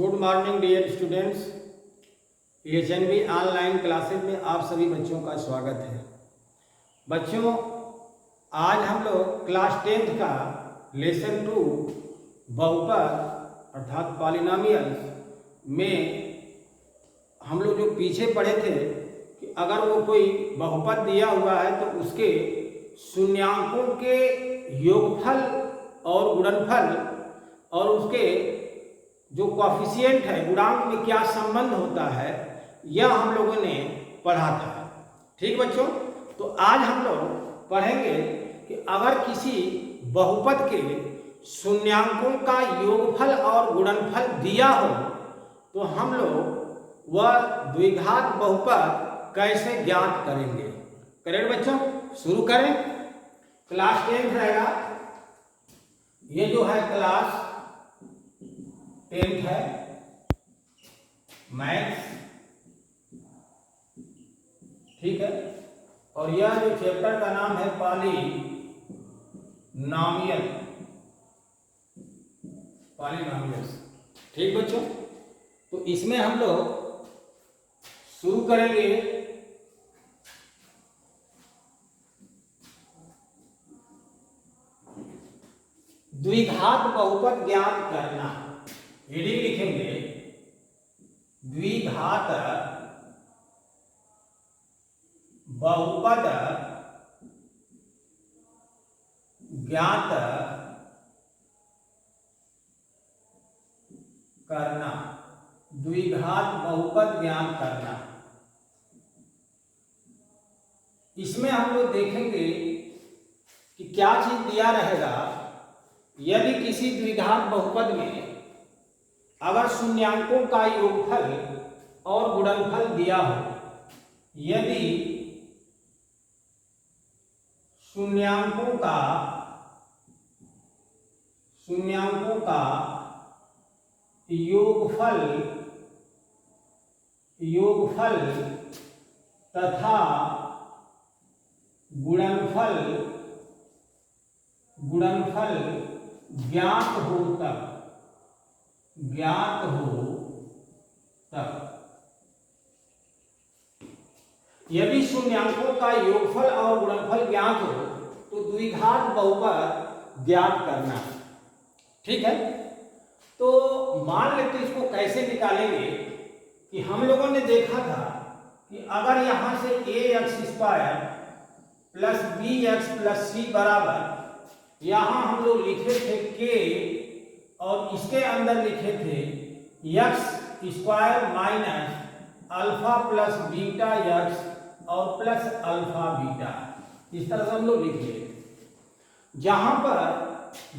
Good morning dear students. HNB online classes में आप सभी बच्चों का स्वागत है। बच्चों, आज हम लोग क्लास 10th का लेसन 2 बहुपद अर्थात पॉलिनोमियल्स में हम लोग जो पीछे पढ़े थे कि अगर वो कोई बहुपद दिया हुआ है तो उसके शून्यांकों के योगफल और गुणनफल और उसके जो कॉफिशिएंट है गुणांक में क्या संबंध होता है, यह हम लोगों ने पढ़ा था। ठीक बच्चों, तो आज हम लोग पढ़ेंगे कि अगर किसी बहुपद के शून्यांकों का योगफल और गुणनफल दिया हो तो हम लोग वह द्विघात बहुपद कैसे ज्ञात करेंगे। करेक्ट बच्चों, शुरू करें। क्लास 10 रहेगा, ये जो है क्लास 10th है, मैथ्स, ठीक है। और यह जो चैप्टर का नाम है पॉलिनोमियल्स। ठीक बच्चों, तो इसमें हम लोग शुरू करेंगे द्विघात बहुपद ज्ञात करना। हेडिंग लिखेंगे द्विघात बहुपद ज्ञात करना। द्विघात बहुपद ज्ञात करना, इसमें हम लोग देखेंगे कि क्या चीज दिया रहेगा। यदि किसी द्विघात बहुपद में अगर शून्यांकों का योगफल और गुणनफल दिया हो, यदि शून्यांकों का योगफल तथा गुणनफल ज्ञात हो तब यदि शून्यांकों का योगफल और गुणनफल ज्ञात हो तो द्विघात बहुपद ज्ञात करना। ठीक है, तो मान लेते इसको कैसे निकालेंगे कि हम लोगों ने देखा था कि अगर यहां से ax² plus bx plus c बराबर, यहां हम लोग लिखे थे k और इसके अंदर लिखे थे x² minus alpha plus beta x और प्लस अल्फा बीटा, इस तरह से हम लोग लिखे। जहां पर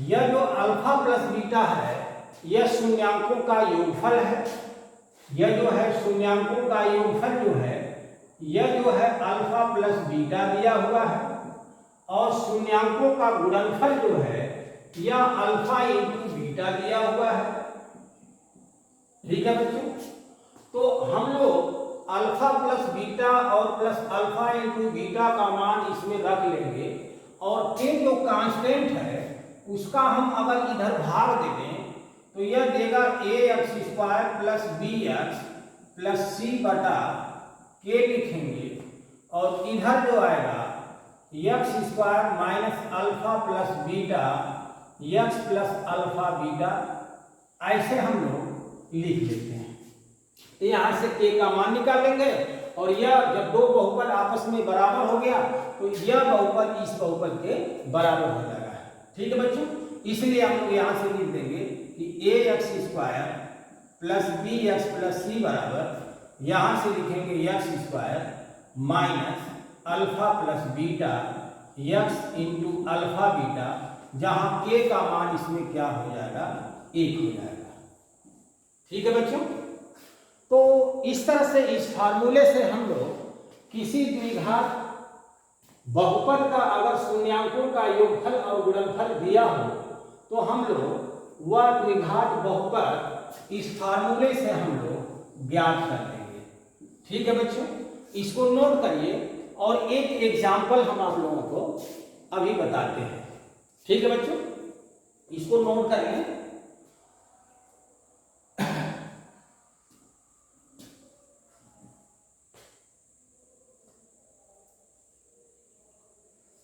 यह जो अल्फा प्लस बीटा है यह शून्यांकों का योगफल है, यह जो है शून्यांकों का योगफल जो है यह जो है अल्फा प्लस बीटा दिया हुआ है, और शून्यांकों का गुणनफल जो है यह अल्फा इंटू बीटा दिया हुआ है। ठीक है बच्चों, तो हम लोग अल्फा प्लस बीटा और प्लस अल्फा इंटू बीटा का मान इसमें रख लेंगे, और के जो कांस्टेंट है उसका हम अगर इधर भाग दे दें तो यह देगा ax² plus bx plus c बटा के लिखेंगे, और इधर जो आएगा x² minus alpha plus beta x plus alpha beta, ऐसे हम लोग लिख लेते हैं। तो यहां से k का मान निकाल लेंगे, और यह जब दो बहुपद आपस में बराबर हो गया तो यह बहुपद इस बहुपद के बराबर हो जाएगा। ठीक है बच्चों, इसलिए हम लोग यहां से लिख देंगे कि ax² plus bx plus c बराबर, यहां से लिखेंगे x² minus alpha plus beta x into alpha beta, जहां k का मान इसमें क्या हो जाएगा, 1 हो जाएगा। ठीक है बच्चों, तो इस तरह से इस फार्मूले से हम लोग किसी द्विघात बहुपद का अगर शून्यांकों का योगफल और गुणनफल दिया हो तो हम लोग वह द्विघात बहुपद इस फार्मूले से हम लोग ज्ञात कर देंगे। ठीक है बच्चों, इसको नोट करिए और एक एग्जाम्पल हम आप लोगों को अभी बताते हैं। ठीक है बच्चों, इसको नोट करें।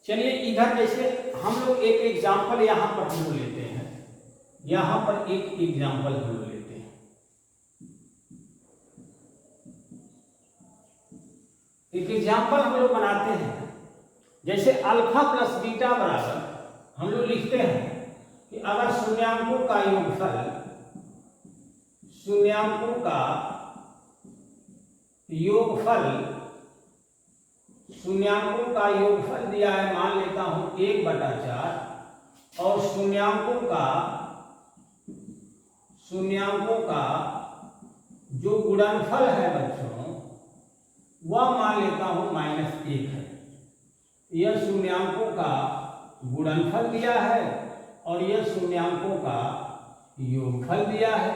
चलिए इधर जैसे हम लोग एक एग्जाम्पल यहाँ पर हम लोग लेते हैं, यहाँ पर एक एग्जाम्पल हम लोग लेते हैं। एक एग्जाम्पल हम लोग बनाते हैं, जैसे अल्फा प्लस बीटा बराबर हम लोग लिखते हैं कि अगर शून्यांकों का योगफल दिया है, मान लेता हूं 1/4, और शून्यांकों का जो गुणनफल है बच्चों वह मान लेता हूं -1 है। यह शून्यांकों का गुणनफल दिया है और यह शून्यांकों का योगफल दिया है।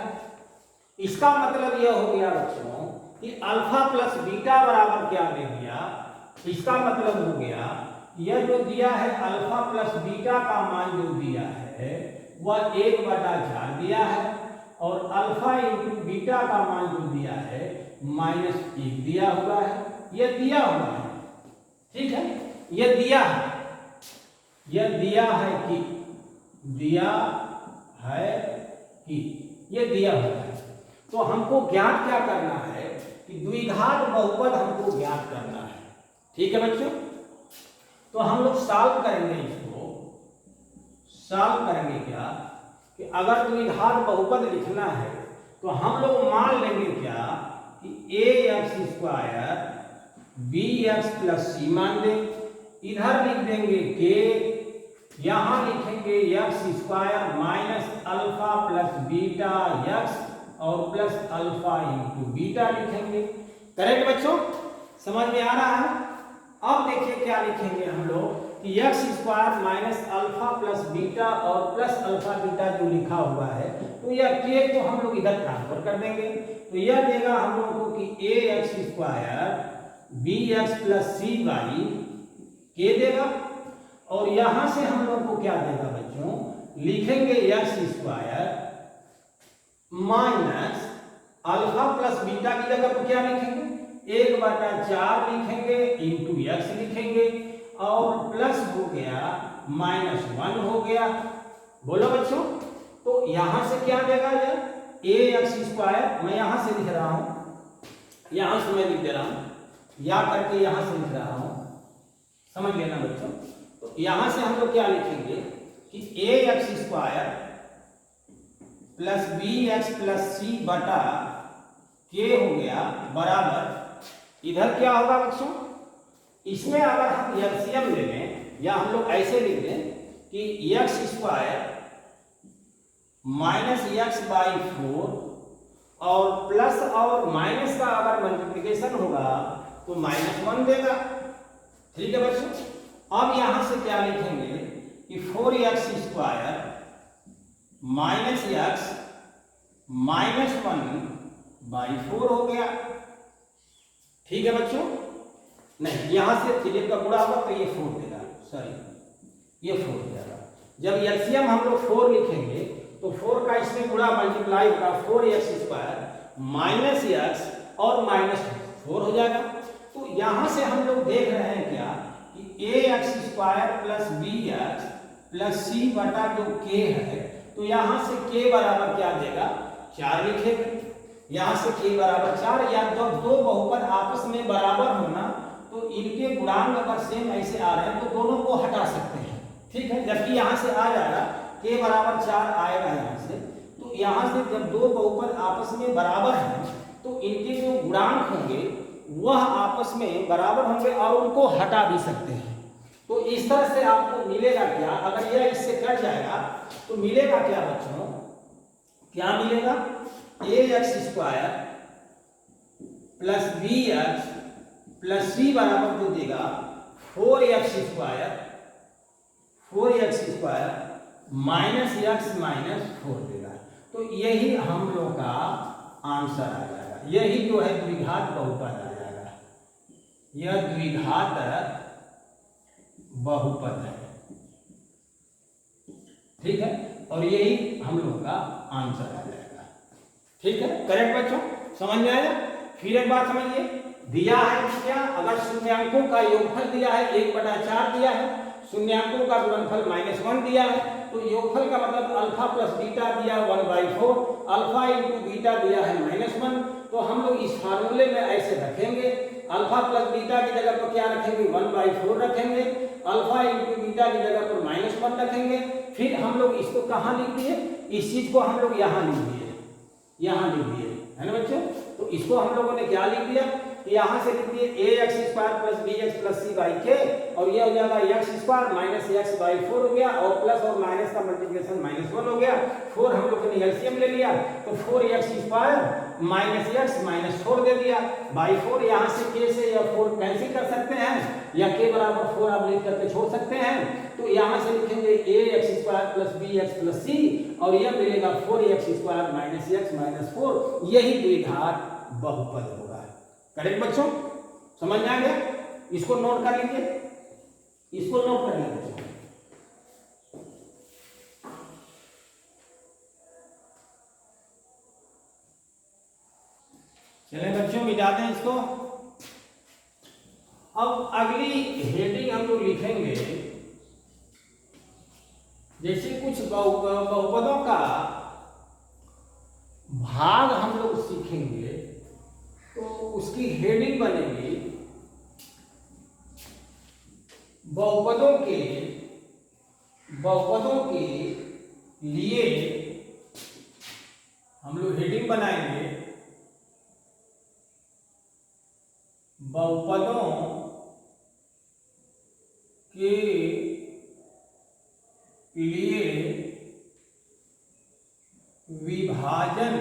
इसका मतलब यह हो गया बच्चों कि अल्फा प्लस बीटा बराबर क्या दे दिया। इसका मतलब हो गया यह जो दिया है अल्फा प्लस बीटा का मान जो दिया है वह 1/4 दिया है, और अल्फा इंटू बीटा का मान जो दिया है -1 दिया हुआ है। यह दिया हुआ है, ठीक है, यह दिया है कि यह दिया हुआ है। तो हमको ज्ञात क्या करना है कि द्विघात बहुपद हमको ज्ञात करना है, ठीक है बच्चों। तो हम लोग सॉल्व करेंगे, इसको सॉल्व करेंगे क्या कि अगर द्विघात बहुपद लिखना है तो हम लोग मान लेंगे क्या कि ax² bx + c मान दें, इधर लिख देंगे k, यहां लिखेंगे x² - alpha plus beta x और प्लस अल्फा इंटू बीटा लिखेंगे। करेक्ट बच्चों, समझ में आ रहा है। अब देखिए क्या लिखेंगे हम लोग कि x² - अल्फा प्लस बीटा और प्लस अल्फा बीटा जो लिखा हुआ है तो यह k को हम लोग इधर ट्रांसफर कर देंगे, तो यह देगा हम लोग को कि ax² bx + c by k देगा, और यहां से हम लोग को क्या देगा बच्चों, लिखेंगे x² minus alpha plus beta की जगह पर क्या लिखेंगे 1/4 लिखेंगे इंटू x लिखेंगे, और प्लस हो गया -1 हो गया। बोलो बच्चों, तो यहां से क्या देगा यह ax², मैं यहां से लिख रहा हूं, यहां से मैं लिख दे रहा हूं, या करके यहां से लिख रहा हूं, समझ लेना बच्चों। तो यहां से हम लोग क्या लिखेंगे कि ax² प्लस bx + c बटा k हो गया बराबर, इधर क्या होगा बच्चों, इसमें अगर हम एलसीएम ले लें या हम लोग ऐसे लिख दें कि x² - x/4 और प्लस और माइनस का अगर मल्टीप्लिकेशन होगा तो -1 देगा, ठीक है बच्चों। अब यहां से क्या लिखेंगे कि 4x² - x -1/4 हो गया, ठीक है बच्चों। नहीं, यहां से जब का गुणा होगा तो ये 4 देगा, सॉरी ये 4 देगा। जब एलसीएम हम लोग 4 लिखेंगे तो 4 का इसमें गुणा मल्टीप्लाई होगा, 4x² - x और -4 हो जाएगा। तो यहां से हम लोग देख रहे हैं क्या कि ax² + bx + c बटा जो k है, तो यहां से k बराबर क्या देगा 4 लिखेंगे, यहां से k बराबर 4। या जब दो बहुपद आपस में बराबर होना तो इनके गुणांक अगर सेम ऐसे आ रहे हैं तो दोनों को हटा सकते हैं, ठीक है। जबकि यहां से आ जाएगा k बराबर 4 आएगा यहां से, तो यहां से जब दो बहुपद आपस में बराबर हैं तो इनके जो गुणांक होंगे वह आपस में बराबर होंगे और उनको हटा भी सकते हैं। तो इस तरह से आपको मिलेगा क्या, अगर यह इससे कट जाएगा तो मिलेगा क्या बच्चों, क्या मिलेगा ax² plus bx plus c बराबर जो देगा 4x² माइनस x -4 देगा। तो यही हम लोग का आंसर आ जाएगा, यही जो है द्विघात बहुपद आ जाएगा, यह द्विघात बहुपद है, ठीक है, और यही हम लोग का आंसर आ जाएगा, ठीक है। करेक्ट बच्चों, समझ में आया। फिर एक बात समझिए, दिया है क्या, अगर शून्यांकों का योगफल दिया है 1/4 दिया है, शून्यांकों का गुणनफल -1 दिया है, तो योगफल का मतलब अल्फा प्लस बीटा दिया 1/4, अल्फा इंटू बीटा दिया है -1। तो हम लोग इस फार्मूले में ऐसे रखेंगे, अल्फा प्लस बीटा की जगह पर क्या रखेंगे 1/4 रखेंगे, अल्फा इंटू बीटा की जगह पर -1 रखेंगे। फिर हम लोग इसको कहाँ लिख दिए, इस चीज को हम लोग यहाँ लिख दिए, यहाँ लिख दिए, है ना बच्चों। तो इसको हम लोगों ने क्या लिख दिया कि यहाँ से लिख दिए ax² + bx + c/k, और ये हो जाएगा x² - x/4 हो गया, और प्लस और माइनस का मल्टीप्लिकेशन -1 हो गया। 4 हम लोगों ने एलसीएम ले लिया, तो 4x² - x -4 दे दिया बाई 4। यहाँ से k से या 4 कैंसिल कर सकते हैं, या k बराबर 4 आप लिख करके छोड़ सकते हैं। तो यहाँ से लिखेंगे ax² + bx + c, और यह मिलेगा 4x² - x -4, यही द्विघात बहुपद होगा। करेक्ट बच्चों, समझ में आ गया? इसको नोट कर लीजिए, इसको नोट कर लीजिए बच्चों। चलिए बच्चों मिटाते हैं इसको। अब अगली हेडिंग हम लोग लिखेंगे, जैसे कुछ बहुपदों का भाग हम लोग सीखेंगे, तो उसकी हेडिंग बनेगी बहुपदों के लिए हम लोग हेडिंग बनाएंगे बहुपदों के लिए विभाजन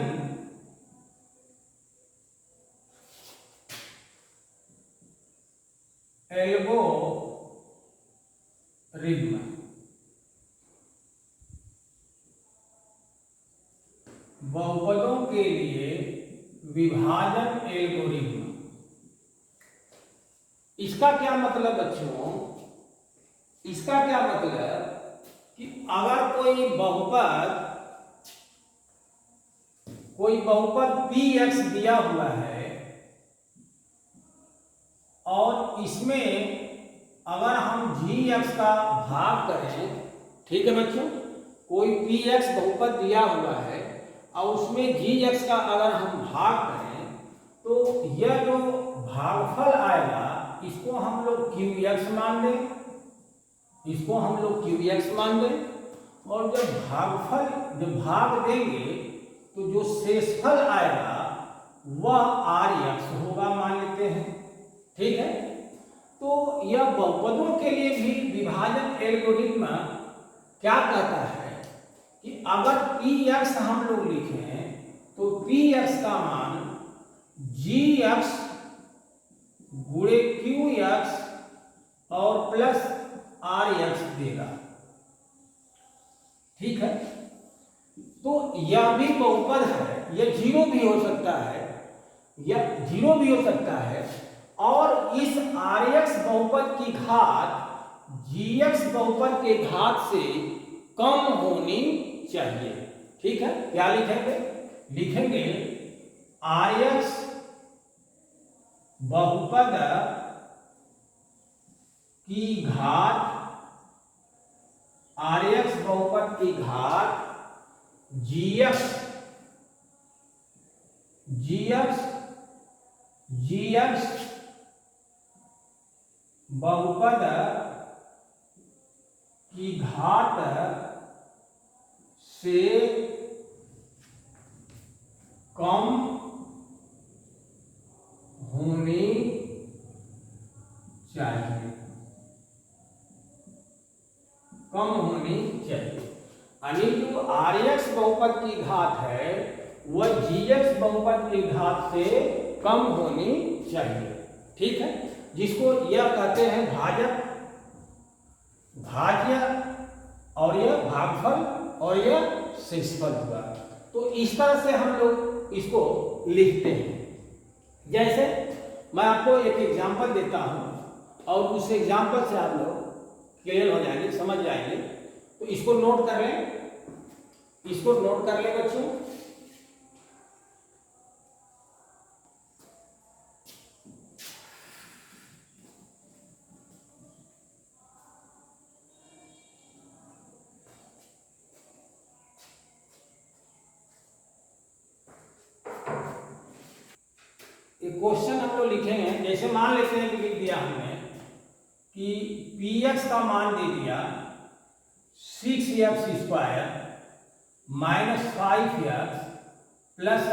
एल्गोरिथ्म। बहुपदों के लिए विभाजन एल्गोरिथ्म। इसका क्या मतलब बच्चों, इसका क्या मतलब कि अगर कोई बहुपद px दिया हुआ है, और इसमें अगर हम gx का भाग करें, ठीक है बच्चों, कोई px बहुपद दिया हुआ है और उसमें gx का अगर हम भाग करें, तो यह जो भागफल आएगा इसको हम लोग qx मान दें, इसको हम लोग qx मान दें, और जब भाग देंगे तो जो शेषफल आएगा वह rx होगा मान लेते हैं, ठीक है। तो यह बहुपदों के लिए भी विभाजन एल्गोरिथ्म क्या कहता है कि अगर px हम लोग लिखें तो px का मान gx गुणे qx और प्लस rx देगा, ठीक है। तो यह भी बहुपद है, यह जीरो भी हो सकता है, यह जीरो भी हो सकता है, और इस rx बहुपद की घात gx बहुपद के घात से कम होनी चाहिए, ठीक है। क्या लिखेंगे, लिखेंगे rx बहुपद की घात, rx बहुपद की घात gx बहुपद की घात से कम होनी चाहिए, कम होनी चाहिए। यानी जो rx बहुपद की घात है वह gx बहुपद की घात से कम होनी चाहिए, ठीक है। जिसको यह कहते हैं भाजक, भाज्य, और यह भागफल, और यह शेषफल हुआ। तो इस तरह से हम लोग इसको लिखते हैं। जैसे मैं आपको एक एग्जांपल देता हूं और उस एग्जांपल से आप लोग क्लियर हो जाएंगे, समझ जाएंगे। तो इसको नोट कर लें, इसको नोट कर लें बच्चों। एक क्वेश्चन हम लोग लिखेंगे, जैसे मान लेते हैं कि लिख दिया हमने कि px का मान दे दिया 6x square minus 5x plus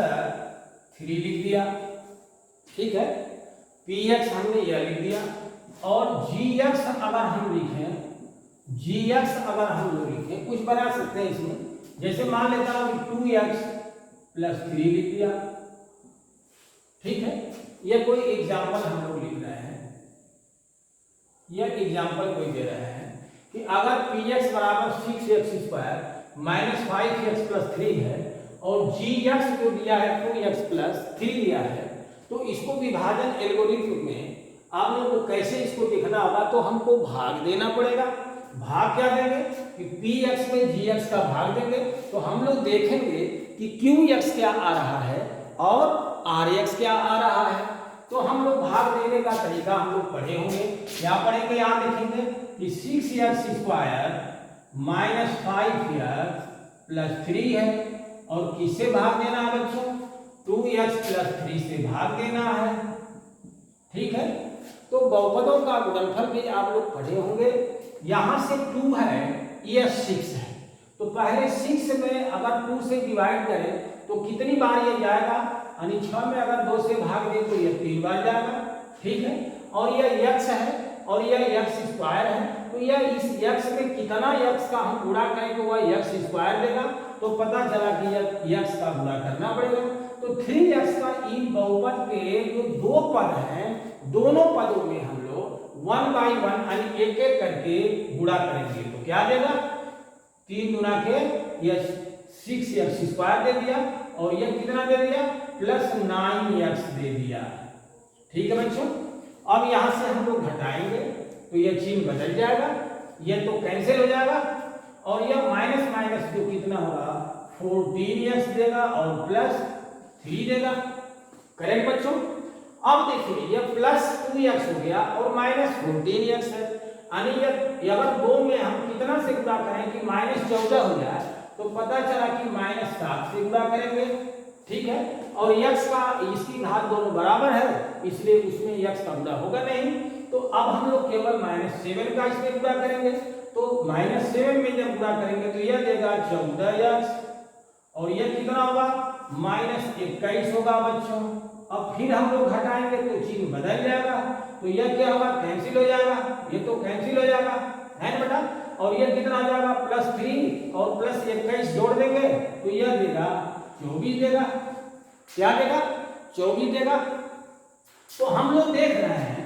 3 लिख दिया, ठीक है। px हमने यह लिख दिया और gx अगर हम लिखें, gx अगर हम लोग लिखें कुछ बना सकते हैं इसमें, जैसे मान लेता हूं कि 2x प्लस 3 लिख दिया, ठीक है। यह कोई एग्जाम्पल हम लोग लिख रहे हैं, यह एग्जाम्पल कोई दे रहे हैं कि अगर px बराबर 6x square minus 5x plus 3 है और gx को दिया है 2x प्लस 3 दिया है, तो इसको विभाजन एल्गोरिथम में आप लोगों को कैसे इसको देखना होगा, तो हमको भाग देना पड़ेगा। भाग क्या देंगे कि px में gx का भाग देंगे, तो हम लोग देखेंगे कि qx क्या आ रहा है और rx क्या आ रहा है। तो हम लोग भाग देने का तरीका हम लोग पढ़े होंगे, क्या पढ़ेंगे, यहाँ देखेंगे कि 6x square minus 5x plus 3 है और किससे भाग देना है बच्चों, 2x प्लस 3 से भाग देना है, ठीक है। तो बहुपदों का गुणनफल भी आप लोग पढ़े होंगे। यहां से 2 है, यह 6 है, तो पहले 6 में अगर 2 से डिवाइड करें तो कितनी बार ये जाएगा, यानी 6 में अगर 2 से भाग दें तो यह 3 बार जाएगा, ठीक है। और यह x है और यह x स्क्वायर है, तो यह इस x में कितना x का हम गुणा करें तो वह x स्क्वायर देगा, तो पता चला कि यह x का गुणा करना पड़ेगा। तो 3x का इन बहुपद के जो दो पद हैं, दोनों पदों में हम लोग 1 बाई 1 यानी एक एक करके गुणा करेंगे, तो क्या देगा, 3 गुना के यह 6x स्क्वायर दे दिया और यह कितना दे दिया, प्लस 9x दे दिया, ठीक है बच्चों। अब यहां से हम लोग घटाएंगे तो यह चिन्ह बदल जाएगा, यह तो कैंसिल हो जाएगा और यह माइनस माइनस जो कितना होगा 14x देगा और प्लस 3 देगा, करेक्ट बच्चों। अब देखिए यह प्लस 2x हो गया और माइनस 14x है, यानी अगर 2 में हम कितना से गुणा करें कि माइनस 14 हो जाए, तो पता चला कि माइनस 7 से गुणा करेंगे, ठीक है। और x का इसकी घात दोनों बराबर है, इसलिए उसमें x का गुणा होगा नहीं, तो अब हम लोग केवल -7 का इसमें गुणा करेंगे, तो -7 में जब गुणा करेंगे तो यह देगा 14x और यह कितना होगा -21 होगा बच्चों। अब फिर हम लोग घटाएंगे तो चिन्ह बदल जाएगा, तो यह क्या होगा, कैंसिल हो जाएगा, ये तो कैंसिल हो जाएगा, है ना बेटा। और यह कितना आ जाएगा, +3 और प्लस 21 जोड़ देंगे तो यह देगा 24 देगा, क्या देगा, 24 देगा। तो हम लोग देख रहे हैं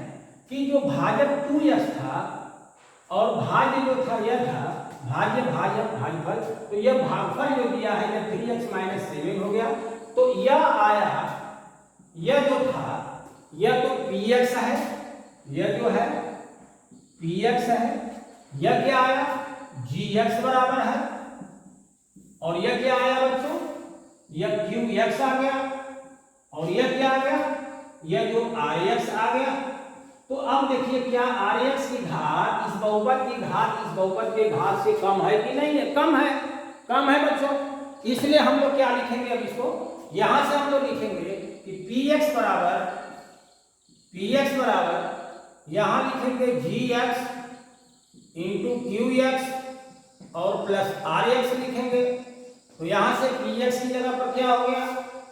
कि जो भाजक 2x था और भाज्य जो था यह था भाज्य भागफल, तो यह भागफल जो दिया है यह 3x - 7 हो गया, तो यह आया, यह जो था यह तो px है, यह जो है px है, यह क्या आया gx बराबर है और यह क्या आया बच्चों, यह qx आ गया और यह क्या आ गया, यह जो rx आ गया। तो अब देखिए क्या rx की घात इस बहुपद की घात इस बहुपद के घात से कम है कि नहीं है, कम है, कम है बच्चों। इसलिए हम लोग क्या लिखेंगे, अब इसको यहां से हम लोग लिखेंगे कि px बराबर यहां लिखेंगे gx इंटू qx और प्लस rx लिखेंगे, तो यहां से px की जगह पर क्या हो गया,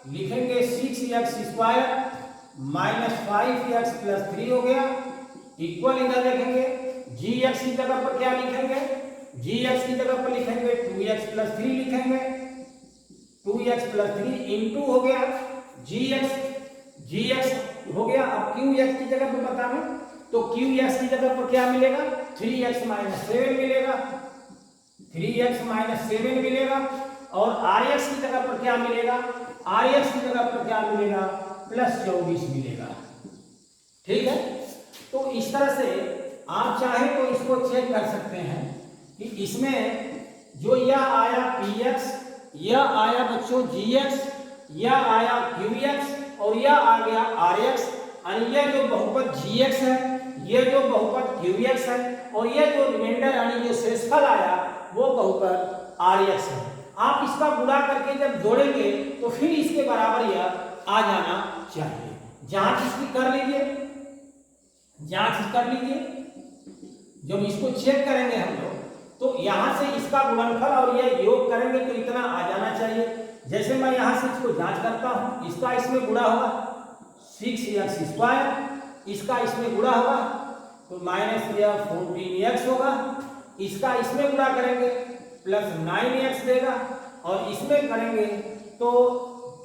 लिखेंगे 6x square minus 5x plus 3 हो गया, इक्वल इधर लिखेंगे gx की जगह पर क्या लिखेंगे, gx की जगह पर लिखेंगे 2x प्लस 3 लिखेंगे, 2x प्लस 3 इंटू हो गया gx हो गया। अब qx की जगह पर बताना, तो qx की जगह पर क्या मिलेगा, 3x - 7 मिलेगा, 3x - 7 मिलेगा और rx की जगह पर क्या मिलेगा, rx की जगह पर क्या मिलेगा, प्लस 24 मिलेगा, ठीक है। तो इस तरह से आप चाहे तो इसको चेक कर सकते हैं कि इसमें जो यह आया px, यह आया बच्चों gx, यह आया qx और यह आ गया rx, और यह जो बहुपद gx है, यह जो बहुपद qx है और यह जो रिमाइंडर यानी जो शेषफल आया वो बहुपद rx है। आप इसका गुणा करके जब जोड़ेंगे तो फिर इसके बराबर यह आ जाना चाहिए। जांच इसकी कर लीजिए, जांच कर लीजिए। जब इसको चेक करेंगे हम लोग तो यहां से इसका गुणनफल और ये योग करेंगे तो इतना आ जाना चाहिए। जैसे मैं यहां से इसको जांच करता हूं, इसका इसमें गुणा होगा 6x², इसका इसमें गुणा होगा तो माइनस या 14x होगा, इसका इसमें गुणा करेंगे प्लस 9x देगा और इसमें करेंगे तो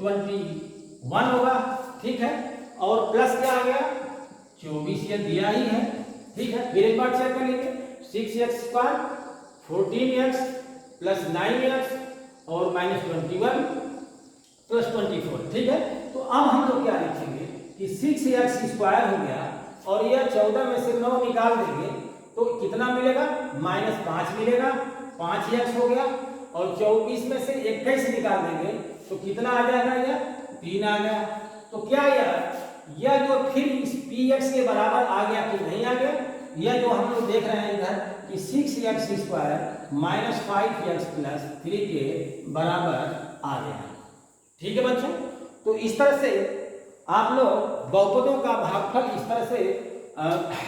21 होगा। ठीक है, और प्लस क्या आ गया 24, ये दिया ही है। ठीक है, फिर एक बार चेक कर लीजिए 6x² 14x प्लस 9x और माइनस 21 प्लस 24। ठीक है, तो अब हम लोग क्या लिखेंगे कि 6x² हो गया और यह 14 में से 9 निकाल देंगे तो कितना मिलेगा -5 मिलेगा, 5x हो गया और 24 में से 21 निकाल देंगे तो कितना आ जाएगा, यह 3 आ गया। तो क्या यह जो फिर इस px के बराबर आ गया कि नहीं आ गया, यह जो हम लोग देख रहे हैं इधर कि 6x² -5x प्लस 3 के बराबर आ गया। ठीक है बच्चों, तो इस तरह से आप लोग बहुपदों का भागफल इस तरह से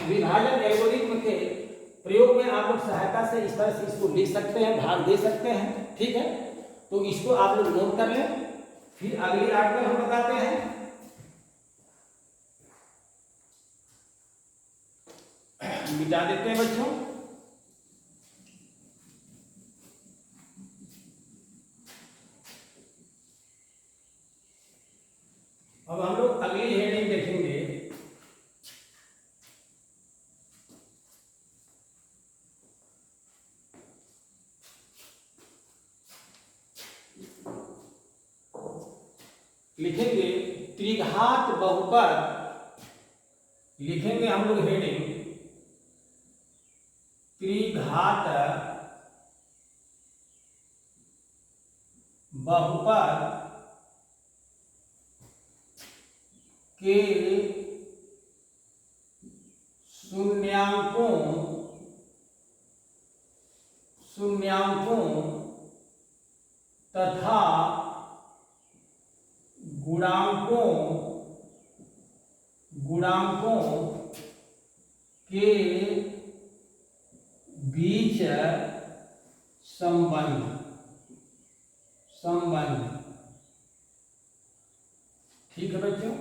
विभाजन एल्गोरिथ्म के प्रयोग में आप लोग सहायता से इस तरह से इसको लिख सकते हैं, भाग दे सकते हैं। ठीक है, तो इसको आप लोग नोट कर लें, फिर अगली आर्टिकल हम बताते हैं। मिटा देते हैं बच्चों। अब हम लोग अगली हेडिंग देखेंगे, लिखेंगे त्रिघात बहुपद, लिखेंगे हम लोग हेडिंग त्रिघात बहुपद के शून्यांकों तथा गुणांकों के बीच संबंध। ठीक है बच्चों,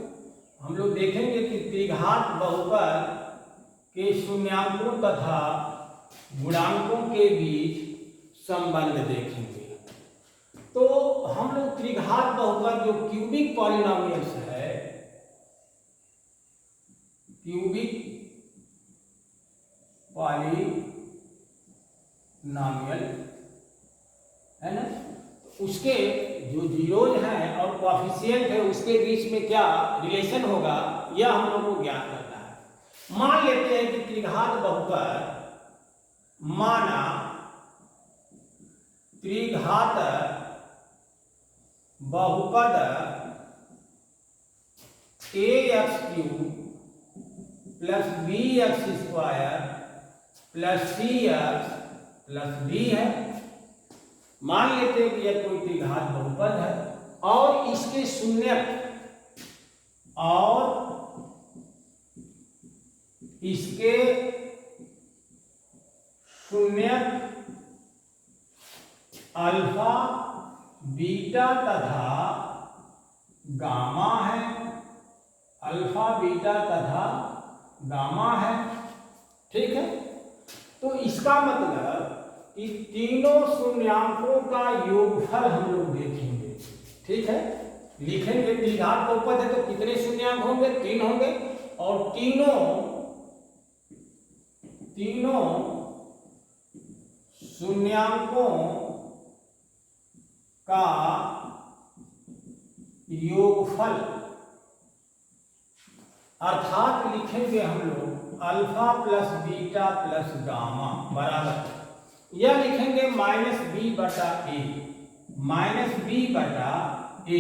हम लोग देखेंगे कि त्रिघात बहुपद के शून्यांकों तथा गुणांकों के बीच संबंध देखेंगे। तो हम लोग त्रिघात बहुपद जो क्यूबिक पॉलिनोमियल्स है, क्यूबिक पॉलिनोमियल है ना, उसके जो जीरोज हैं और कोएफिशिएंट है उसके बीच में क्या रिलेशन होगा, यह हम लोग को ज्ञात करना है। मान लेते हैं कि त्रिघात बहुपद, माना त्रिघात बहुपद ax³ plus bx² plus cx plus d है। मान लेते हैं कि यह कोई त्रिघात बहुपद है और इसके शून्यक अल्फा बीटा तथा गामा है, अल्फा बीटा तथा गामा है। ठीक है, तो इसका मतलब कि तीनों शून्यांकों का योगफल हम लोग देखेंगे। ठीक है, लिखेंगे त्रिघात बहुपद है तो कितने शून्यांक होंगे, 3 होंगे और तीनों शून्यांकों का योगफल, अर्थात लिखेंगे हम लोग alpha plus beta plus gamma बराबर, यह लिखेंगे -b/a, -b/a,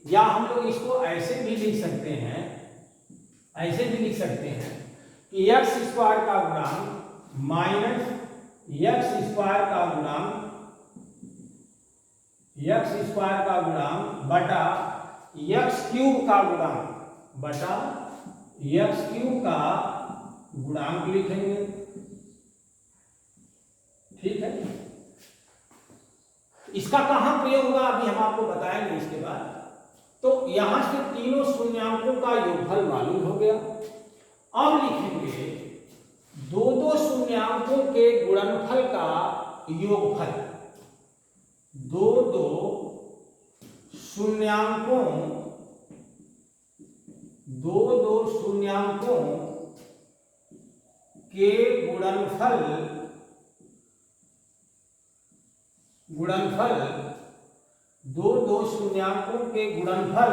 या हम लोग इसको ऐसे भी लिख सकते हैं, कि x² का गुणांक माइनस x² का गुणांक बटा x³ का गुणांक बटा एक्स क्यूब का गुणांक लिखेंगे। ठीक है, इसका कहां प्रयोग होगा अभी हम आपको बताएंगे इसके बाद। तो यहां से तीनों शून्यांकों का योगफल मालूम हो गया। अब लिखेंगे दो दो शून्यांकों के गुणनफल का योगफल। दो दो शून्यांकों के गुणनफल दो शून्यांकों के गुणनफल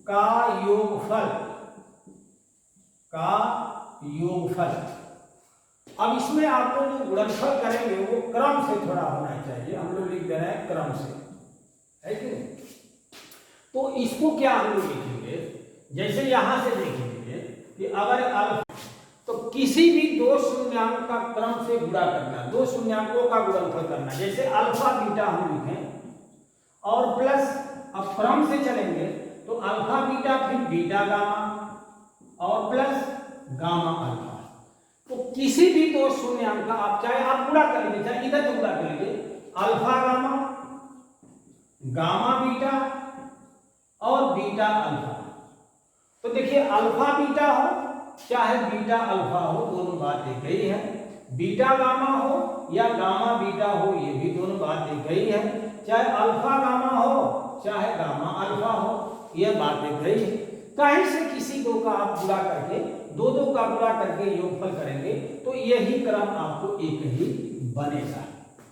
का योगफल। अब इसमें आपको जो गुणनफल करेंगे वो क्रम से थोड़ा होना चाहिए, हम लोग लिख दे रहे हैं क्रम से, है कि नहीं। तो इसको क्या हम लोग लिखेंगे, जैसे यहां से देखेंगे कि अगर अल्फा, तो किसी भी दो शून्यांक का क्रम से गुणा करना, दो शून्यांकों का गुणनफल करना। जैसे अल्फा बीटा हम लिखें और प्लस, अब क्रम से चलेंगे तो अल्फा बीटा फिर बीटा गामा और प्लस गामा अल्फा। तो किसी भी दो शून्यांक का आप चाहे आप गुणा कर लीजिए, चाहे इधर तो गुणा कर लीजिए, अल्फा गामा, गामा बीटा और बीटा अल्फा। तो देखिए अल्फा बीटा हो चाहे बीटा अल्फा हो, दोनों बात एक ही है। बीटा गामा हो या गामा बीटा हो, ये भी दोनों बात एक ही है। चाहे अल्फा गामा हो चाहे गामा अल्फा हो, यह बात एक ही है। कहीं से किसी दो का आप गुणा करके, दो दो का गुणा करके योगफल करेंगे तो यही क्रम आपको एक ही बनेगा।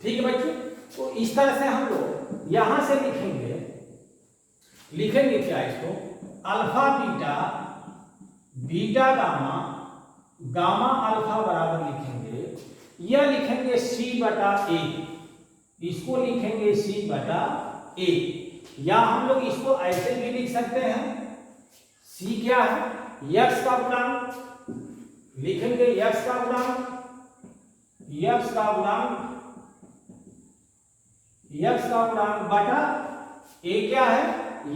ठीक है बच्चों, तो इस तरह से हम लोग यहां से लिखेंगे क्या इसको, alpha beta, beta gamma, gamma alpha बराबर लिखेंगे, यह लिखेंगे सी बटा ए, इसको लिखेंगे सी बटा ए। या हम लोग इसको ऐसे भी लिख सकते हैं, सी क्या है, यक्स का गुणांक, लिखेंगे यक्स का गुणांक, यक्स का गुणांक बटा ए क्या है,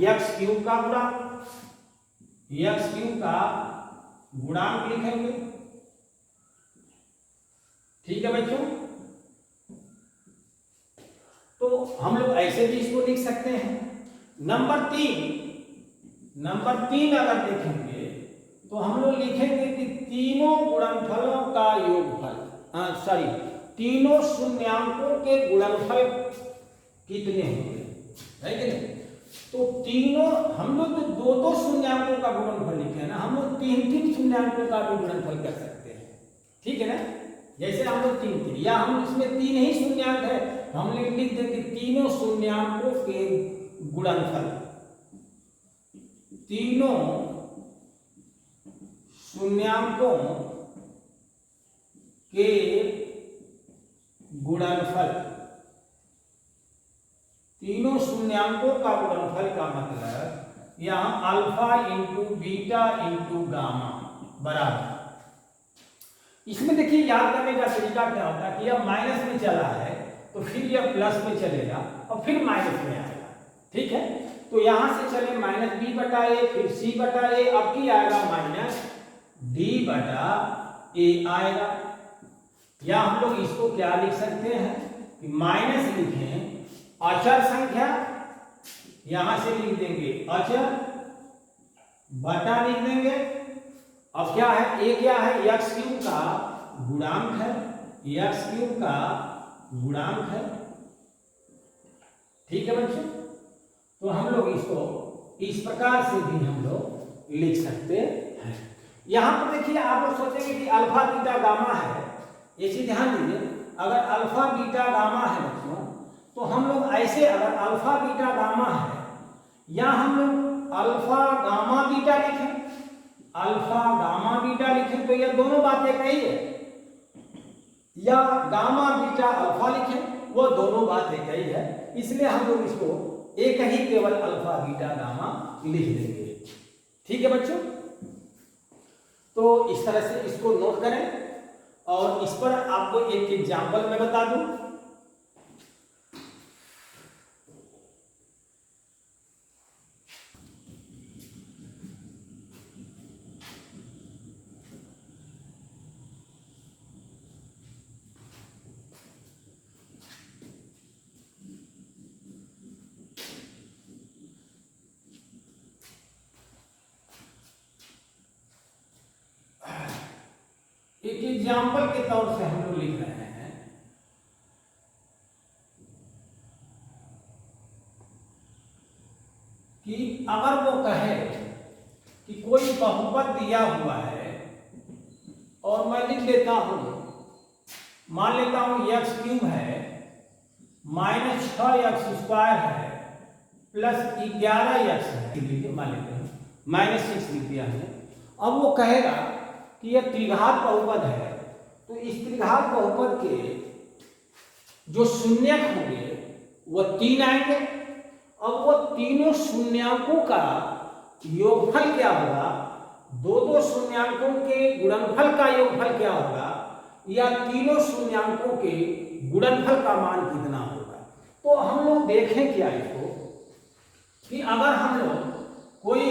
यक्स क्यूब का गुणांक, यक्स क्यूब का गुणांक लिखेंगे। ठीक है बच्चों, तो हम लोग ऐसे भी इसको लिख सकते हैं। नंबर तीन अगर देखेंगे तो हम लोग लिखेंगे कि तीनों गुणनफलों का योगफल, तीनों शून्यांकों के गुणनफल कितने होंगे, है कि नहीं। तो तीनों, हम लोग तो दो दो शून्यांकों का गुणनफल लिखे हैं ना, हम लोग तीन तीन शून्यांकों का भी गुणनफल कर सकते हैं। ठीक है ना, जैसे हम लोग तीन, या हम इसमें तीन ही शून्यांक है, हम लोग लिख देंगे तीनों शून्यांकों के गुणनफल, तीनों शून्यांकों के गुणनफल, तीनों शून्यांकों का गुणनफल का मतलब यहां alpha into beta into gamma बराबर। इसमें देखिए याद करने का तरीका क्या होता है कि यह माइनस में चला है तो फिर यह प्लस में चलेगा और फिर माइनस में आएगा। ठीक है, तो यहां से चले माइनस बी बटा ए, फिर सी बटा ए, अब की आएगा माइनस डी बटा ए आएगा। या हम लोग इसको क्या लिख सकते हैं कि माइनस लिखें अचर संख्या, यहां से लिख देंगे अचर बटा लिख देंगे। अब क्या है, ए क्या है, एक्स क्यूब का गुणांक है, एक्स क्यूब का गुणांक है। ठीक है बच्चों, तो हम लोग इसको इस प्रकार से भी हम लोग लिख सकते हैं। यहां पर देखिए आप लोग सोचेंगे कि अल्फा बीटा गामा है, ये चीज ध्यान दीजिए। अगर अल्फा बीटा गामा है बच्चों, तो हम लोग ऐसे, अगर अल्फा बीटा गामा है, या हम लोग अल्फा गामा बीटा लिखें, अल्फा गामा बीटा लिखें, तो यह दोनों बातें एक ही है। या गामा बीटा अल्फा लिखें, वो दोनों बात एक ही है। इसलिए हम लोग इसको एक ही केवल अल्फा बीटा गामा लिख देंगे। ठीक है बच्चों, तो इस तरह से इसको नोट करें। और इस पर आपको एक एग्जाम्पल मैं बता दूं। एग्जाम्पल के तौर से हम लोग लिख रहे हैं कि अगर वो कहे कि कोई बहुपद दिया हुआ है और मैं लिख लेता हूं, मान लेता हूं एक्स क्यूब है माइनस 6x² है प्लस 11x है, मान लेते हैं -6 लिख दिया है। अब वो कहेगा कि यह त्रिघात बहुपद है, तो इस त्रिघात बहुपद के जो शून्यक होंगे वह 3 आएंगे। अब वो तीनों शून्यकों का योगफल क्या होगा, दो शून्यकों के गुणनफल का योगफल क्या होगा, या तीनों शून्यकों के गुणनफल का मान कितना होगा। तो हम लोग देखें क्या इसको कि अगर हम लोग कोई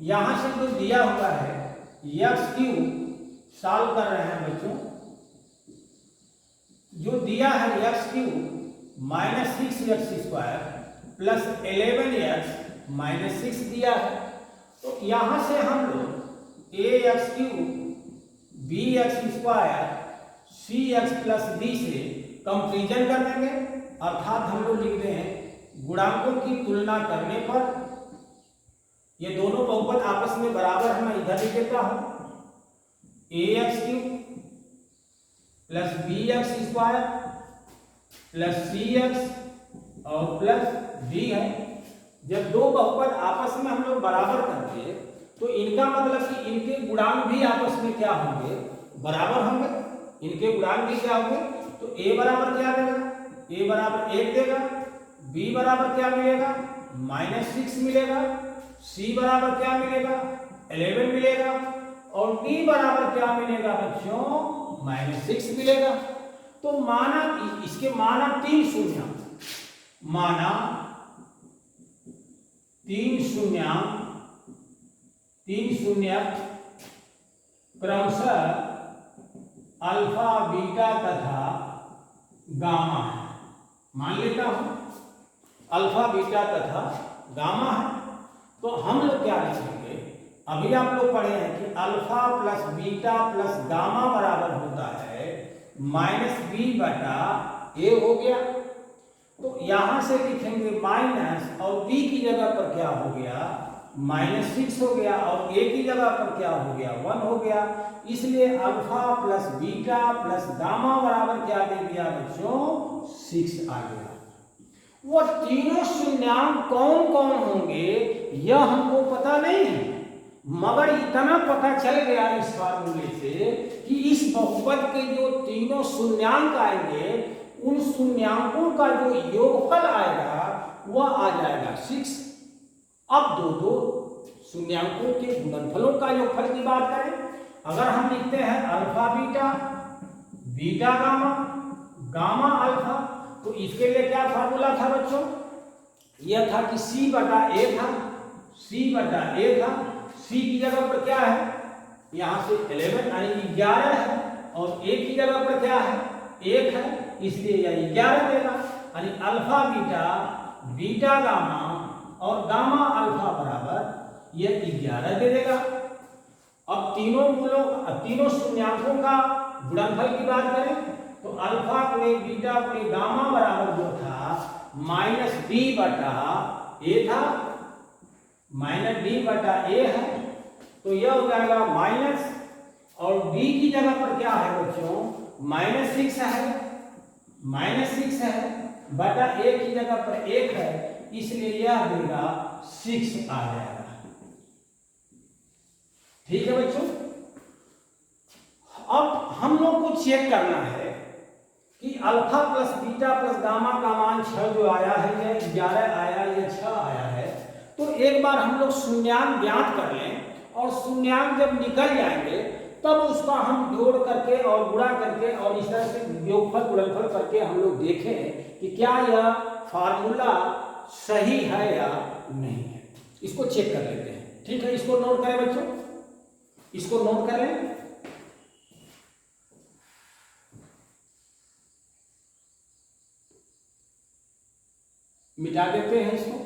यहां से जो दिया हुआ है एक्स क्यूब सॉल्व कर रहे हैं बच्चों, जो दिया है x cube -6x² plus 11x -6 दिया है, तो यहां से हम लोग ax³ bx² cx plus d से कंपेरिजन कर देंगे, अर्थात हम लोग लिख रहे हैं गुणांकों की तुलना करने पर ये दोनों बहुपद आपस में बराबर है। मैं इधर लिख देता हूं ax³ plus bx² plus cx और प्लस d है। जब दो बहुपद आपस में हम लोग बराबर करते हैं तो इनका मतलब कि इनके गुणांक भी आपस में क्या होंगे, बराबर होंगे। इनके गुणांक भी क्या होंगे, तो a बराबर क्या देगा, a बराबर 1 देगा, b बराबर क्या मिलेगा -6 मिलेगा, c बराबर क्या मिलेगा 11 मिलेगा और d बराबर क्या मिलेगा बच्चों -6 मिलेगा। तो माना इसके माना 3 शून्य, माना 3 शून्य क्रमशः अल्फा बीटा तथा गामा है। मान लेता हूं अल्फा बीटा तथा गामा है। तो हम लोग क्या लिखेंगे, अभी आप लोग पढ़े हैं कि alpha plus beta plus gamma बराबर होता है -b/a हो गया। तो यहां से लिखेंगे माइनस और b की जगह पर क्या हो गया -6 हो गया और a की जगह पर क्या हो गया 1 हो गया। इसलिए alpha plus beta plus gamma बराबर क्या दे दिया बच्चों 6 आ गया। वो तीनों शून्यांक कौन कौन होंगे यह हमको पता नहीं है, मगर इतना पता चल गया इस फार्मूले से कि इस बहुपद के जो तीनों शून्यांक आएंगे उन शून्यांकों का जो योगफल आएगा वह आ जाएगा 6। अब दो शून्यांकों के गुणनफलों का योगफल की बात करें, अगर हम लिखते हैं alpha beta, beta gamma, gamma alpha, तो इसके लिए क्या फार्मूला था बच्चों, यह था कि c/a था, c/a था। c की जगह पर क्या है, यहां से 11 यानी 11 है और a की जगह पर क्या है 1 है, इसलिए यह 11 देगा। यानी अल्फा बीटा, बीटा गामा और गामा अल्फा बराबर यह 11 दे देगा। अब तीनों शून्यांकों का गुणनफल की बात करें तो अल्फा गुणे बीटा गुणे गामा बराबर जो था -d/a था, -d/a है। तो यह हो जाएगा माइनस और d की जगह पर क्या है बच्चों -6 है, -6 है बटा a की जगह पर 1 है, इसलिए यह देगा 6 आ जाएगा। ठीक है बच्चों, अब हम लोग को चेक करना है कि alpha plus beta plus gamma का मान 6 जो आया है, यह 11 आया, यह 6 आया है। तो एक बार हम लोग शून्यांक ज्ञात कर लें और शून्यांक जब निकल जाएंगे तब उसका हम जोड़ करके और गुणा करके और इस तरह से योगफल गुणनफल करके हम लोग देखें कि क्या यह फार्मूला सही है या नहीं है। इसको चेक कर लेते हैं। ठीक है, इसको नोट करें बच्चों, इसको नोट कर लें। मिटा देते हैं इसको,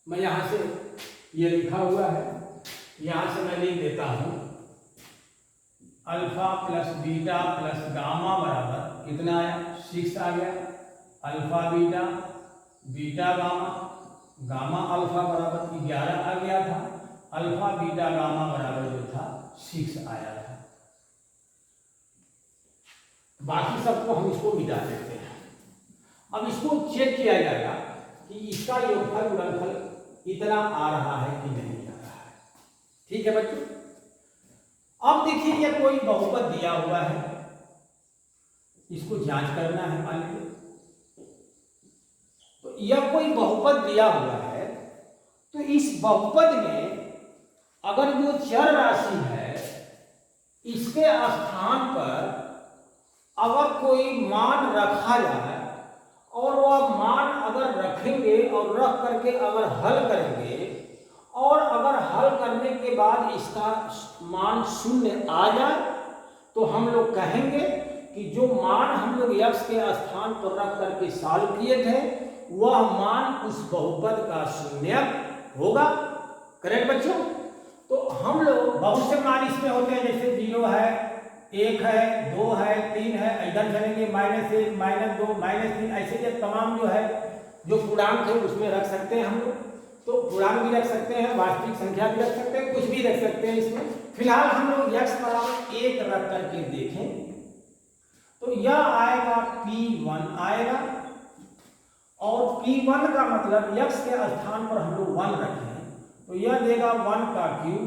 मैं यहां से ये लिखा हुआ है, यहां से मैं लिख देता हूं alpha plus beta plus gamma बराबर कितना आया 6 आ गया। Alpha beta beta gamma gamma alpha बराबर 11 आ गया था। अल्फा बीटा गामा बराबर जो था 6 आया था। बाकी सबको हम इसको मिटा देते हैं। अब इसको चेक किया जाएगा कि इसका योगफल गुणनफल इतना आ रहा है कि नहीं आ रहा है। ठीक है बच्चों। अब देखिए ये कोई बहुपद दिया हुआ है, इसको जांच करना है। मान लीजिए तो यह कोई बहुपद दिया हुआ है, तो इस बहुपद में अगर जो चर राशि है इसके स्थान पर अगर कोई मान रखा जाए और वह मान अगर रखेंगे और रख करके अगर हल करेंगे और अगर हल करने के बाद इसका मान शून्य आ जाए तो हम लोग कहेंगे कि जो मान हम लोग यक्स के स्थान पर रख करके सॉल्व किए थे वह मान उस बहुपद का शून्य होगा। करेक्ट बच्चों। तो हम लोग बहुत से मान इसमें होते हैं, जैसे 0 है, 1 है, 2 है, 3 है, इधर चलेंगे -1 -2 -3, ऐसे ये तमाम जो है जो पूर्णांक है उसमें रख सकते हैं हम लोग। तो पूर्णांक भी रख सकते हैं, वास्तविक संख्या भी रख सकते हैं, कुछ भी रख सकते हैं इसमें। फिलहाल हम लोग x बराबर 1 रख करके देखें तो यह आएगा P1 आएगा, और P1 का मतलब x के स्थान पर हम लोग 1 रखें तो यह देगा 1 का क्यूब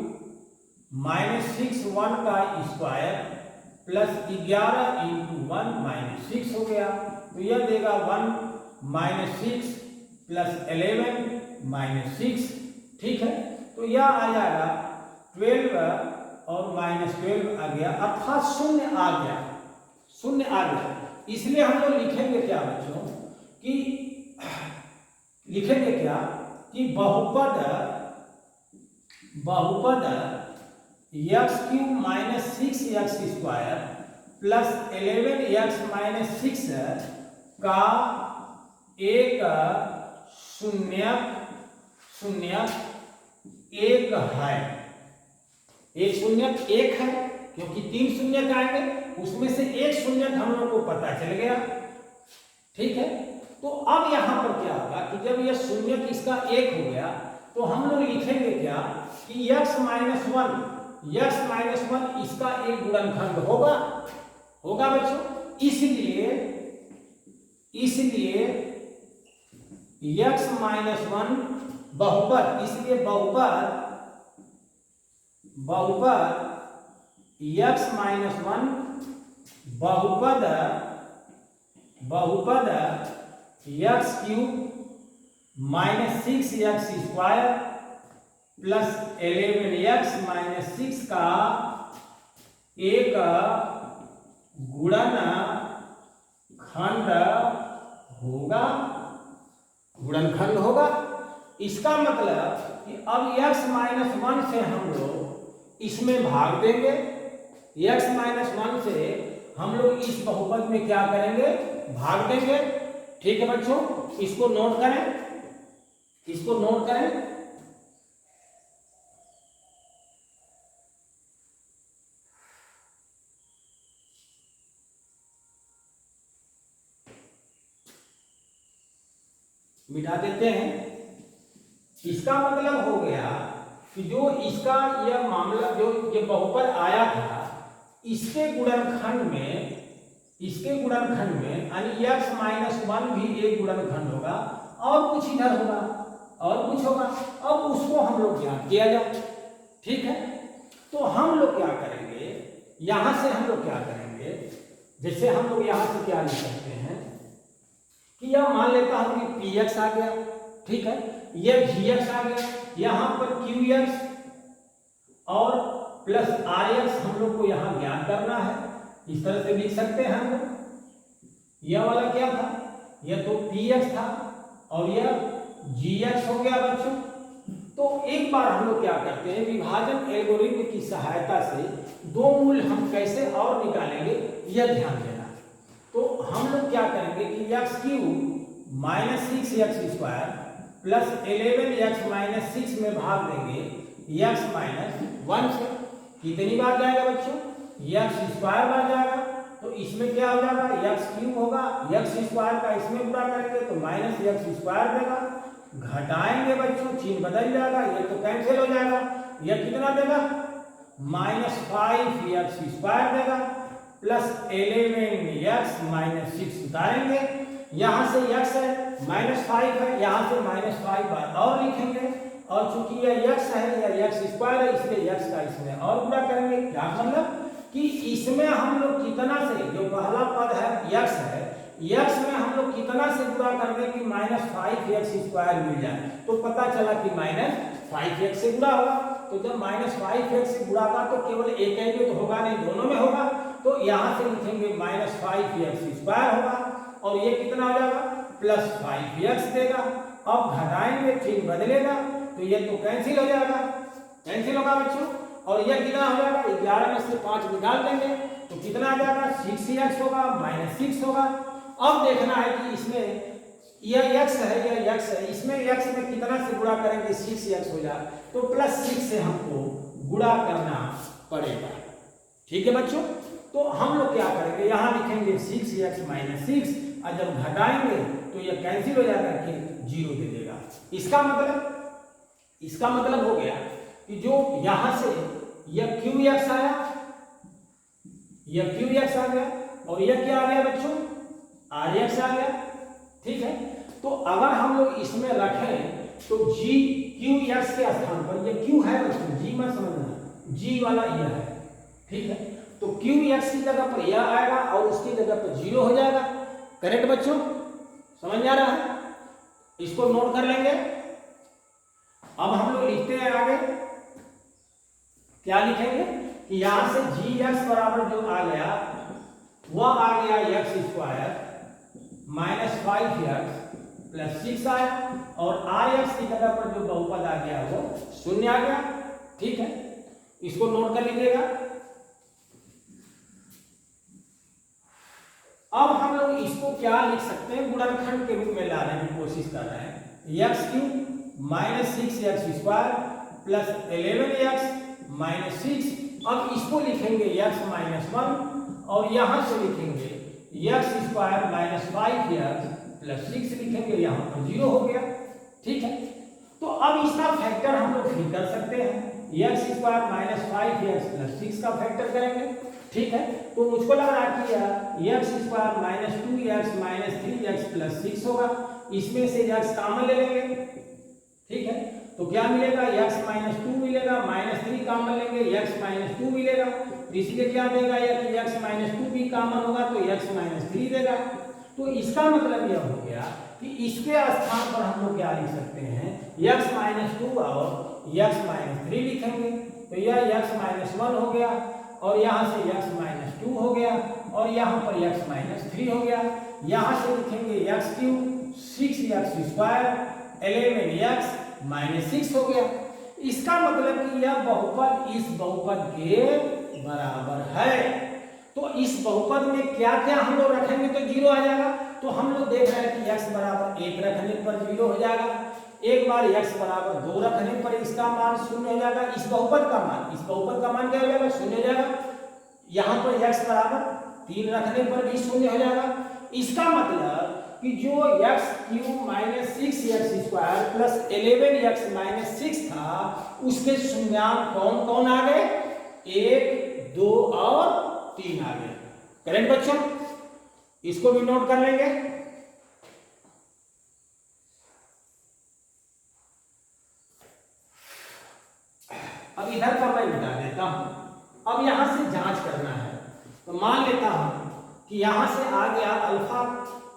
-6 1 का स्क्वायर प्लस 11 इंटू 1 -6 हो गया। तो यह देगा 1 -6 प्लस 11 -6। ठीक है। तो यह आ जाएगा 12 और -12 आ गया, अर्थात शून्य आ गया, शून्य आ गया। इसलिए हम लोग लिखेंगे क्या बच्चों कि लिखेंगे क्या कि बहुपद x³ -6x square plus 11x -6 का एक शून्य एक है। एक शून्य एक है क्योंकि 3 शून्य आएंगे, उसमें से एक शून्य हम लोग को पता चल गया। ठीक है। तो अब यहां पर क्या होगा कि जब यह शून्य इसका एक हो गया तो हम लोग लिखेंगे क्या कि x - 1 इसका एक गुणनखंड होगा बच्चों। इसलिए x - 1 बहुपद, इसलिए बहुपद x - 1 बहुपद x³ -6x square plus 11x - 6 का एक गुणनखंड होगा। इसका मतलब कि अब x - 1 से हम लोग इसमें भाग देंगे। x - 1 से हम लोग इस बहुपद में क्या करेंगे, भाग देंगे। ठीक है बच्चों, इसको नोट करें, इसको नोट करें। मिटा देते हैं। इसका मतलब हो गया कि जो इसका यह मामला जो ये बहुपद आया था इसके गुणनखंड में यानी x - 1 भी एक गुणनखंड होगा और कुछ इधर होगा और कुछ होगा। अब उसको हम लोग ज्ञात किया जाए। ठीक है। तो हम लोग क्या करेंगे, यहां से हम लोग क्या करेंगे, जैसे हम लोग यहां से क्या लिख सकते हैं कि यह मान लेता हूं कि px आ गया। ठीक है। यह vx आ गया, यहां पर qx और प्लस rx हम लोग को यहां ज्ञात करना है। इस तरह से लिख सकते हैं हम लोग। यह वाला क्या था, यह तो px था और यह gx हो गया बच्चों। तो एक बार हम लोग क्या करते हैं, विभाजन एल्गोरिथम की सहायता से दो मूल हम कैसे और निकालेंगे यह ध्यान देना। तो हम लोग क्या करेंगे कि x³ -6x square plus 11x - 6 में भाग देंगे x - 1 से। कितनी बार जाएगा बच्चों, एक्स स्क्वायर बन जाएगा। तो इसमें क्या हो जाएगा, एक्स क्यूब होगा, एक्स स्क्वायर का इसमें गुणा करेंगे तो माइनस एक्स स्क्वायर देगा। घटाएंगे बच्चों, चिन्ह बदल जाएगा, ये तो कैंसिल हो जाएगा। यह कितना देगा, माइनस 5x स्क्वायर देगा प्लस 11x माइनस 6 उतारेंगे। यहाँ से x है -5 है, यहाँ से -5 बार और लिखेंगे, और चूंकि यह x है या x स्क्वायर है इसलिए x का इसमें और गुणा करेंगे। क्या मतलब कि इसमें हम लोग कितना से, जो पहला पद है x है, x में हम लोग कितना से गुणा कर दें कि -5x स्क्वायर मिल जाए। तो पता चला कि -5x से गुणा होगा। तो जब -5x से गुणा का तो केवल एक में तो होगा नहीं, दोनों में होगा। तो यहाँ से लिखेंगे -5x स्क्वायर होगा, और ये कितना हो जाएगा, प्लस 5x देगा। अब घटाएंगे, चिन्ह बदलेगा, तो ये तो कैंसिल हो जाएगा, कैंसिल होगा बच्चों। और ये कितना हो जाएगा, 11 में से 5 निकाल देंगे तो कितना आ जाएगा, 6x होगा, -6 होगा। अब देखना है कि इसमें यह x है, यह x है, इसमें x में कितना से गुणा करेंगे, 6x हो जाए, तो +6 से हमको गुणा करना पड़ेगा। ठीक है बच्चों, तो हम लोग क्या करेंगे, यहाँ लिखेंगे 6x - 6, और जब घटाएंगे तो यह कैंसिल हो जाएगा कि 0 दे देगा। इसका मतलब हो गया कि जो यहाँ से यह qx आया, यह qx आ गया, और यह क्या आ गया बच्चों, rx आ गया। ठीक है, तो अगर हम लोग इसमें रखें तो g qx के स्थान पर, ये q है बच्चों, g मत समझना, g वाला यह है। ठीक है, तो qx की जगह पर यह आएगा और उसकी जगह पर 0 हो जाएगा। करेक्ट बच्चों, समझ आ रहा है, इसको नोट कर लेंगे। अब हम लोग लिखते हैं आगे, क्या लिखेंगे कि यहां से gx बराबर जो आ गया वह आ गया x स्क्वायर -5x प्लस 6 आया, और rx की जगह पर जो बहुपद आ गया वो 0 आ गया। ठीक है, इसको नोट कर लीजिएगा। अब हम लोग इसको क्या लिख सकते हैं, गुणनखंड के रूप में लाने की कोशिश कर रहे हैं। x cube -6x square plus 11x -6। अब इसको लिखेंगे x -1, और यहां से लिखेंगे x स्क्वायर -5x प्लस 6 लिखेंगे, यहाँ पर 0 हो गया। ठीक है, तो अब इसका फैक्टर हम लोग फिर कर सकते हैं, x स्क्वायर -5x प्लस 6 का फैक्टर करेंगे। ठीक है, तो मुझको लग रहा है कि x square -2x -3x plus 6 होगा, इसमें से x कॉमन ले लेंगे। ठीक है, तो क्या मिलेगा, x -2 मिलेगा, -3 कॉमन लेंगे, x -2 मिलेगा, इसलिए क्या देगा यह कि x -2 भी कॉमन होगा तो x -3 देगा। तो इसका मतलब यह हो गया कि इसके स्थान पर हम लोग क्या लिख सकते हैं, x -2 और x -3 लिखेंगे, तो यह x -1 हो गया, और यहाँ से x -2 हो गया, और यहाँ पर x -3 हो गया। यहाँ से लिखेंगे x cube 6x square 11x -6 हो गया। इसका मतलब कि यह बहुपद इस बहुपद के बराबर है। तो इस बहुपद में क्या क्या हम लोग रखेंगे तो 0 आ जाएगा। तो हम लोग देख रहे हैं कि x बराबर 1 रखने पर 0 हो जाएगा, एक बार x बराबर 2 रखने पर इसका मान 0 हो जाएगा। इस बहुपद का मान क्या हो जाएगा, 0 हो जाएगा। यहाँ पर x बराबर 3 रखने पर भी 0 हो जाएगा। इसका मतलब कि जो x cube -6x square plus 11x -6 था उसके शून्यांक कौन कौन आ गए, 1, 2 और 3 आ गए। करेक्ट बच्चों, इसको भी नोट कर लेंगे। अब इधर का मैं मिटा देता हूं। अब यहां से जांच करना है, तो मान लेता हूं कि यहां से आ गया अल्फा,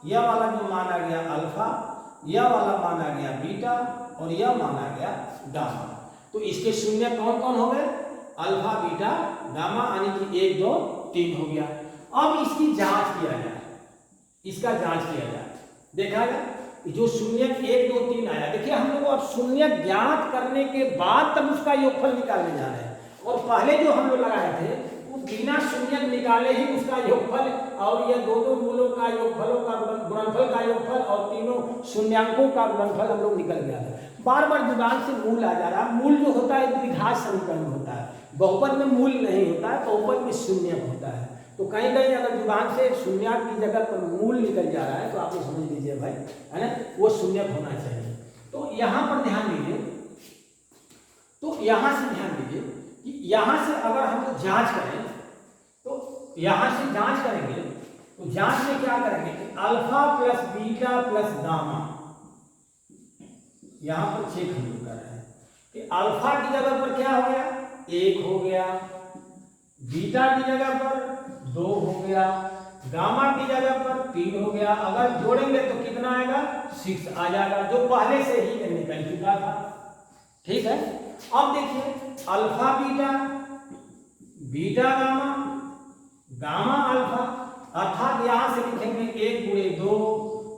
यह वाला जो मान आ गया अल्फा, यह वाला मान आ गया बीटा, और यह मान आ गया गामा। तो इसके शून्य कौन कौन हो गए, अल्फा बीटा गामा, यानी कि 1, 2, 3 हो गया। अब इसकी जांच किया जाए, इसका जांच किया जाए, देखा जाए जो शून्य 1, 2, 3 आया। देखिए हम लोग अब शून्य ज्ञात करने के बाद तब उसका योगफल निकालने जा रहे हैं, और पहले जो हम लोग लगाए थे वो बिना शून्य निकाले ही उसका योगफल, और यह दोनों मूलों का योगफलों का गुणनफल का योगफल और तीनों शून्यांकों का गुणनफल हम लोग निकल गया था। बार बार जुबान से मूल आ जा रहा। मूल जो होता है द्विघात समीकरण होता है, बहुपद में मूल नहीं होता है, बहुपद में शून्यक होता है। तो कहीं कहीं अगर जुबान से शून्यक की जगह पर मूल निकल जा रहा है तो आप लोग समझ लीजिए भाई, है ना, वो शून्यक होना चाहिए। तो यहाँ पर ध्यान दीजिए, तो यहाँ से ध्यान दीजिए कि यहाँ से अगर हम लोग जांच करें, तो यहाँ से जांच करेंगे तो जांच में क्या करेंगे कि alpha plus beta plus gamma, यहाँ पर चेक हम लोग कर रहे हैं कि अल्फा की जगह पर क्या हो गया, 1 हो गया, बीटा की जगह पर 2 हो गया, गामा की जगह पर 3 हो गया। अगर जोड़ेंगे तो कितना आएगा, 6 आ जाएगा, जो पहले से ही निकल चुका था। ठीक है, अब देखिए alpha beta, beta gamma, gamma alpha, अर्थात यहां से लिखेंगे 1 गुणे 2,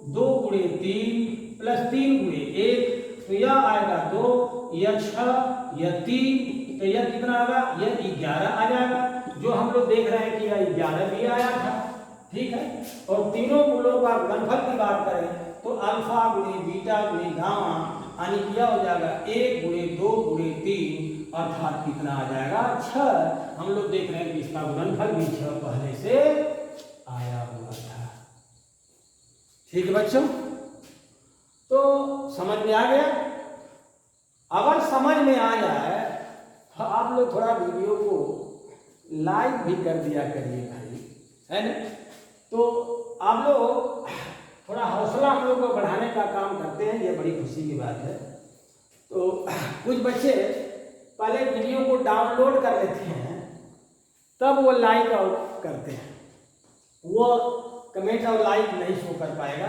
2 गुणे 3 प्लस 3 गुणे 1, तो यह आएगा 2, यह 6, यह 3, तो यह कितना आएगा, यह 11 आ जाएगा, जो हम लोग देख रहे हैं कि यह 11 भी आया था। ठीक है, और तीनों मूलों का गुणनफल की बात करें तो अल्फा गुणे बीटा गुणे गामा यानी क्या हो जाएगा, 1 गुणे 2 गुणे 3, अर्थात कितना आ जाएगा, 6। हम लोग देख रहे हैं कि इसका गुणनफल भी 6 पहले से आया हुआ था। ठीक है बच्चों, तो समझ में आ गया। अगर समझ में आ जाए तो आप लोग थोड़ा वीडियो को लाइक भी कर दिया करिए भाई, है ना। तो आप लोग थोड़ा हौसला हम लोग को बढ़ाने का काम करते हैं, ये बड़ी खुशी की बात है। तो कुछ बच्चे पहले वीडियो को डाउनलोड कर लेते हैं, तब वो लाइक और करते हैं, वो कमेंट और लाइक नहीं शो कर पाएगा,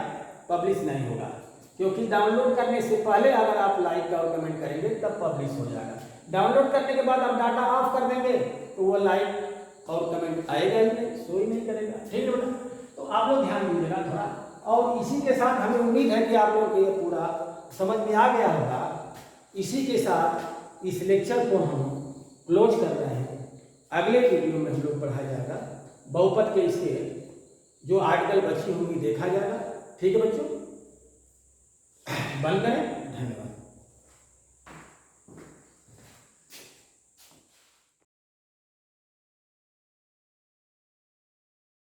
पब्लिश नहीं होगा, क्योंकि डाउनलोड करने से पहले अगर आप लाइक और कमेंट करेंगे तब पब्लिश हो जाएगा। डाउनलोड करने के बाद आप डाटा ऑफ कर देंगे तो वो लाइक और कमेंट आएगा ही नहीं, शो ही नहीं करेगा। ठीक है बेटा, तो आप लोग ध्यान दीजिएगा थोड़ा। और इसी के साथ हमें उम्मीद है कि आप लोग को ये पूरा समझ में आ गया होगा। इसी के साथ इस लेक्चर को हम क्लोज कर रहे हैं। अगले वीडियो में हम लोग पढ़ा जाएगा बहुपद के इसके जो आर्टिकल बची होंगी देखा जाएगा। ठीक है बच्चों, बंद करें।